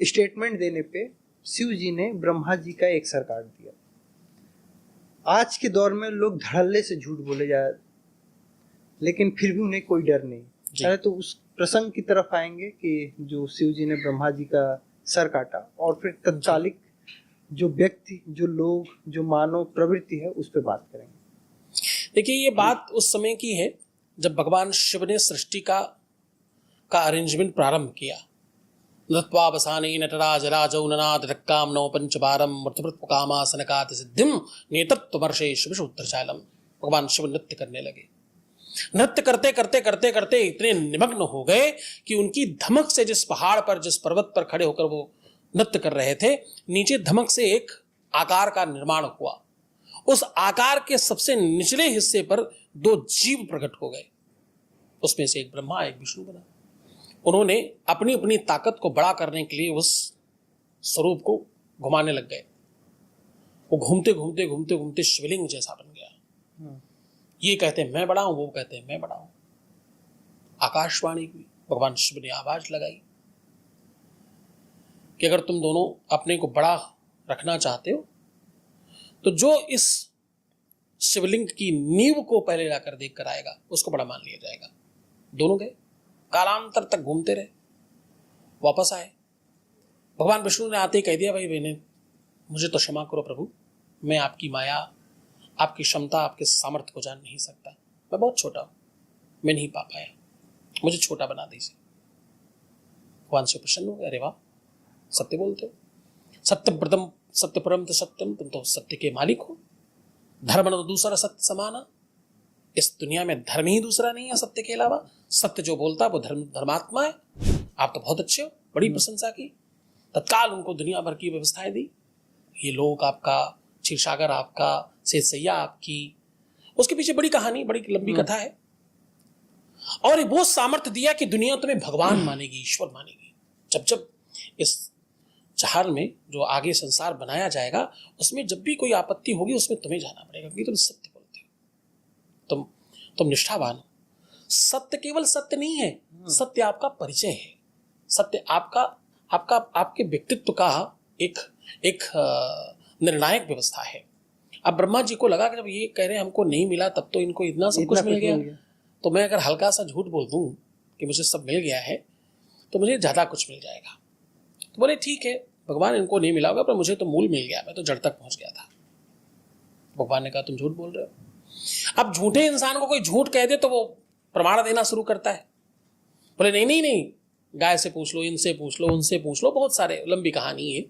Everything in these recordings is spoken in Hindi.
स्टेटमेंट देने पे शिव जी ने ब्रह्मा जी का एक सर काट दिया। आज के दौर में लोग धड़ल्ले से झूठ बोले जाए, लेकिन फिर भी उन्हें कोई डर नहीं। पहले तो उस प्रसंग की तरफ आएंगे कि जो शिव जी ने ब्रह्मा जी का सर काटा, और फिर तत्कालिक जो व्यक्ति, जो लोग, जो मानव प्रवृत्ति है उस पर बात करेंगे। देखिए, ये बात उस समय की है जब भगवान शिव ने सृष्टि का अरेंजमेंट प्रारंभ किया। नत्वा बसाने नटराज राजौ ननाद रक्काम नौ पंचबारम मृतप्रत्पकामासनकात सिद्धिम नेतत्ववर्षे शिवशूत्रशालम। भगवान शिव नृत्य करने लगे। नृत्य करते करते करते करते इतने निमग्न हो गए कि उनकी धमक से जिस पहाड़ पर, जिस पर्वत पर खड़े होकर वो नृत्य कर रहे थे, नीचे धमक से एक आकार का निर्माण हुआ। उस आकार के सबसे निचले हिस्से पर दो जीव प्रकट हो गए। उसमें से एक ब्रह्मा, एक विष्णु बना। उन्होंने अपनी अपनी ताकत को बड़ा करने के लिए उस स्वरूप को घुमाने लग गए। वो घूमते घूमते घूमते घूमते शिवलिंग जैसा बन गया। ये कहते हैं मैं बड़ा हूं, वो कहते हैं मैं बड़ा हूं। आकाशवाणी हुई, भगवान शिव ने आवाज लगाई कि अगर तुम दोनों अपने को बड़ा रखना चाहते हो तो जो इस शिवलिंग की नींव को पहले जाकर देख कर आएगा उसको बड़ा मान लिया जाएगा। दोनों गए, कालांतर तक घूमते रहे, वापस आए। भगवान विष्णु ने आते ही कह दिया, भाई बहने मुझे तो क्षमा करो प्रभु, मैं आपकी माया, आपकी क्षमता, आपके सामर्थ्य को जान नहीं सकता। मैं बहुत छोटा हूं, मैं नहीं पा पाया, मुझे छोटा बना दीजिए। भगवान से प्रसन्न हो गए। अरे वाह, सत्य बोलते हो, सत्य परम तो सत्यम, तुम तो सत्य के मालिक हो। धर्म न दूसरा सत्य समाना, इस दुनिया में धर्म ही दूसरा नहीं है सत्य के अलावा। सत्य जो बोलता वो धर्मात्मा है। आप तो बहुत अच्छे हो, बड़ी प्रशंसा की। तत्काल उनको दुनिया भर की व्यवस्थाएं दी। ये लोक आपका, क्षीरसागर आपका, सेसैया आपकी। उसके पीछे बड़ी कहानी, बड़ी लंबी कथा है। और वो सामर्थ्य दिया कि दुनिया तुम्हें भगवान मानेगी, ईश्वर मानेगी। जब जब इस जहान में जो आगे संसार बनाया जाएगा उसमें जब भी कोई आपत्ति होगी उसमें तुम्हें जाना पड़ेगा, क्योंकि तुम सत्य बोलते हो, तुम निष्ठावान हो। सत्य केवल सत्य नहीं है, सत्य आपका परिचय है। सत्य आपके व्यक्तित्व का एक निर्णायक व्यवस्था है। अब ब्रह्मा जी को लगा कि जब ये कह रहे हैं हमको नहीं मिला, तब तो इनको इतना सब कुछ मिल गया, तो मैं अगर हल्का सा झूठ बोल दूं कि मुझे सब मिल गया है तो मुझे ज्यादा कुछ मिल जाएगा। तो बोले ठीक है भगवान, इनको नहीं मिला होगा पर मुझे तो मूल मिल गया, मैं तो जड़ तक पहुंच गया था। भगवान ने कहा तुम झूठ बोल रहे हो। अब झूठे इंसान को कोई झूठ कह दे तो वो प्रमाण देना शुरू करता है। बोले नहीं नहीं नहीं, गाय से पूछ लो, इनसे पूछ लो, उनसे पूछ लो, बहुत सारे, लंबी कहानी है।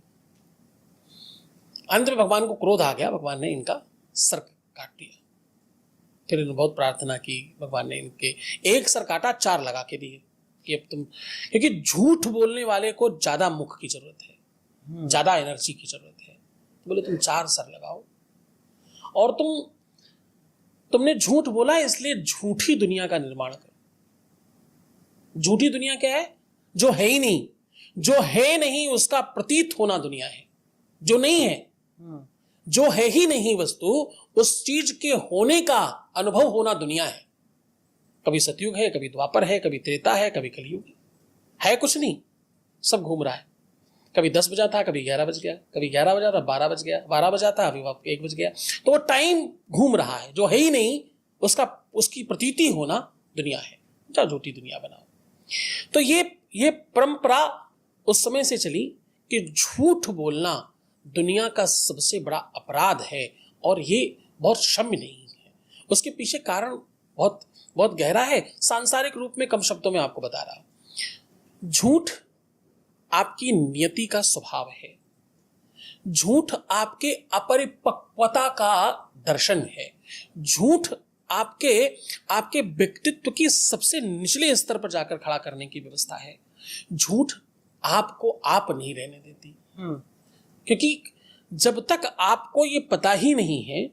अंत में भगवान को क्रोध आ गया, भगवान ने इनका सर काट दिया। फिर इन्होंने बहुत प्रार्थना की, भगवान ने इनके एक सर काटा, 4 लगा के दिए कि अब तुम, क्योंकि झूठ बोलने वाले को ज्यादा मुख की जरूरत है, ज्यादा एनर्जी की जरूरत है। तो बोले तुम 4 सर लगाओ, और तुमने झूठ बोला इसलिए झूठी दुनिया का निर्माण करो। झूठी दुनिया क्या है? जो है ही नहीं, जो है नहीं उसका प्रतीत होना दुनिया है। जो नहीं है, जो है ही नहीं वस्तु, उस चीज के होने का अनुभव होना दुनिया है। कभी सतयुग है, कभी द्वापर है, कभी त्रेता है, कभी कलयुग है कुछ नहीं, सब घूम रहा है। कभी 10 बजा था, कभी 11 बज गया, कभी 11 बजा था 12 बज गया, 12 बजा था अभी 1 बज गया। तो वो टाइम घूम रहा है, जो है ही नहीं उसकी प्रतीति होना दुनिया है। चाहे झूठी दुनिया बनाओ। तो ये परंपरा उस समय से चली कि झूठ बोलना दुनिया का सबसे बड़ा अपराध है, और ये बहुत क्षम्य नहीं है। उसके पीछे कारण बहुत बहुत गहरा है। सांसारिक रूप में कम शब्दों में आपको बता रहा हूं। झूठ आपकी नियति का स्वभाव है। झूठ आपके अपरिपक्वता का दर्शन है। झूठ आपके व्यक्तित्व की सबसे निचले स्तर पर जाकर खड़ा करने की व्यवस्था है। झूठ आपको आप नहीं रहने देती, क्योंकि जब तक आपको ये पता ही नहीं है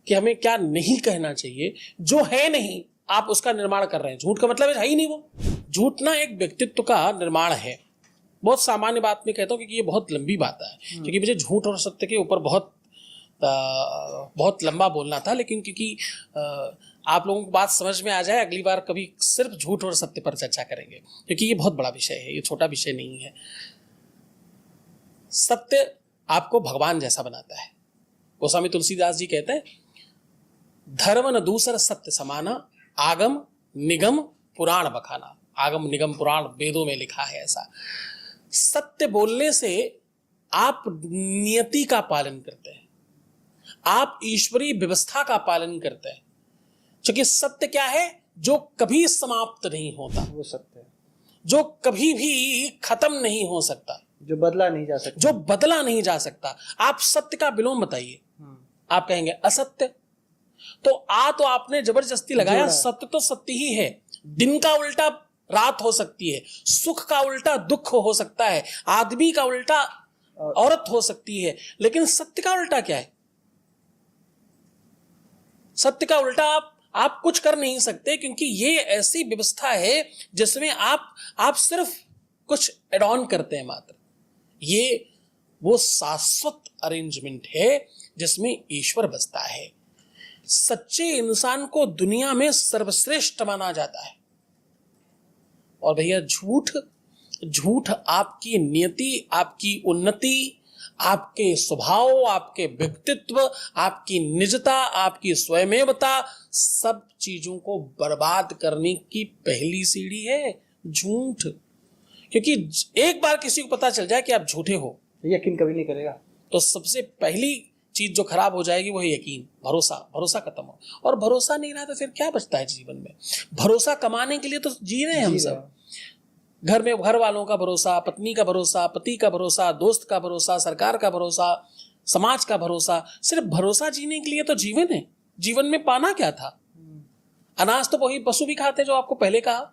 कि हमें क्या नहीं कहना चाहिए, जो है नहीं आप उसका निर्माण कर रहे हैं। झूठ का मतलब है ही नहीं वो। झूठ ना एक व्यक्तित्व का निर्माण है। बहुत सामान्य बात में कहता हूँ क्योंकि ये बहुत लंबी बात है, क्योंकि मुझे झूठ और सत्य के ऊपर बहुत लंबा बोलना था, लेकिन क्योंकि आप लोगों को बात समझ में आ जाए, अगली बार कभी सिर्फ झूठ और सत्य पर चर्चा करेंगे, क्योंकि ये बहुत बड़ा विषय है, ये छोटा विषय नहीं है। सत्य आपको भगवान जैसा बनाता है। गोस्वामी तुलसीदास जी कहते हैं, धर्म न दूसर सत्य समाना, आगम निगम पुराण बखाना। आगम निगम पुराण वेदों में लिखा है ऐसा। सत्य बोलने से आप नियति का पालन करते हैं, आप ईश्वरीय व्यवस्था का पालन करते हैं, क्योंकि सत्य क्या है? जो कभी समाप्त नहीं होता, वो सत्य है, जो कभी भी खत्म नहीं हो सकता, जो बदला नहीं जा सकता, जो बदला नहीं जा सकता। आप सत्य का विलोम बताइए, आप कहेंगे असत्य। तो आपने जबरदस्ती लगाया, सत्य तो सत्य ही है। दिन का उल्टा रात हो सकती है, सुख का उल्टा दुख हो सकता है, आदमी का उल्टा औरत हो सकती है, लेकिन सत्य का उल्टा क्या है? सत्य का उल्टा आप कुछ कर नहीं सकते, क्योंकि ये ऐसी व्यवस्था है जिसमें आप सिर्फ कुछ एड ऑन करते हैं मात्र। ये वो शाश्वत अरेंजमेंट है जिसमें ईश्वर बसता है। सच्चे इंसान को दुनिया में सर्वश्रेष्ठ माना जाता है। और भैया झूठ आपकी नियति, आपकी उन्नति, आपके स्वभाव, आपके व्यक्तित्व, आपकी निजता, आपकी स्वयमेवता, सब चीजों को बर्बाद करने की पहली सीढ़ी है झूठ। क्योंकि एक बार किसी को पता चल जाए कि आप झूठे हो, यकीन कभी नहीं करेगा। तो सबसे पहली चीज जो खराब हो जाएगी वो है यकीन, भरोसा खत्म हो। और भरोसा नहीं रहा तो फिर क्या बचता है जीवन में? भरोसा कमाने के लिए तो जी रहे हैं हम सब। घर में घर वालों का भरोसा, पत्नी का भरोसा, पति का भरोसा, दोस्त का भरोसा, सरकार का भरोसा, समाज का भरोसा। सिर्फ भरोसा जीने के लिए तो जीवन है। जीवन में पाना क्या था? अनाज तो वही पशु भी खाते जो आपको पहले कहा।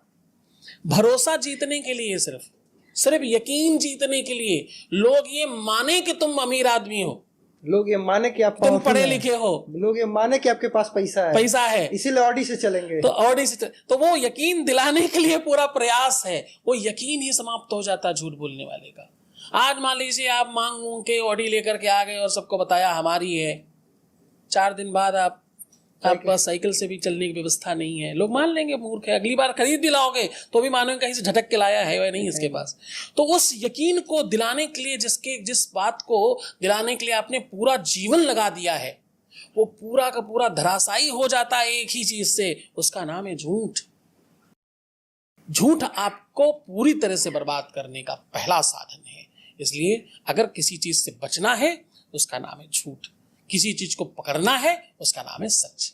भरोसा जीतने के लिए, सिर्फ यकीन जीतने के लिए, लोग ये माने कि तुम अमीर आदमी हो, लोग ये माने कि आप तुम पढ़े लिखे हो, लोग ये माने कि आपके पास पैसा है, इसीलिए ऑडी से चलेंगे। तो वो यकीन दिलाने के लिए पूरा प्रयास है, वो यकीन ही समाप्त हो जाता है झूठ बोलने वाले का। आज मान लीजिए आप मांग के ऑडी लेकर के आ गए और सबको बताया हमारी है, 4 दिन बाद आपके पास साइकिल से भी चलने की व्यवस्था नहीं है, लोग मान लेंगे मूर्ख है। अगली बार खरीद भी लाओगे तो भी मानोगे कहीं से झटक के लाया है, वह नहीं इसके पास। तो उस यकीन को दिलाने के लिए, जिस बात को दिलाने के लिए आपने पूरा जीवन लगा दिया है, वो पूरा का पूरा धराशायी हो जाता है एक ही चीज से, उसका नाम है झूठ। झूठ आपको पूरी तरह से बर्बाद करने का पहला साधन है। इसलिए अगर किसी चीज से बचना है उसका नाम है झूठ, किसी चीज को पकड़ना है उसका नाम है सच।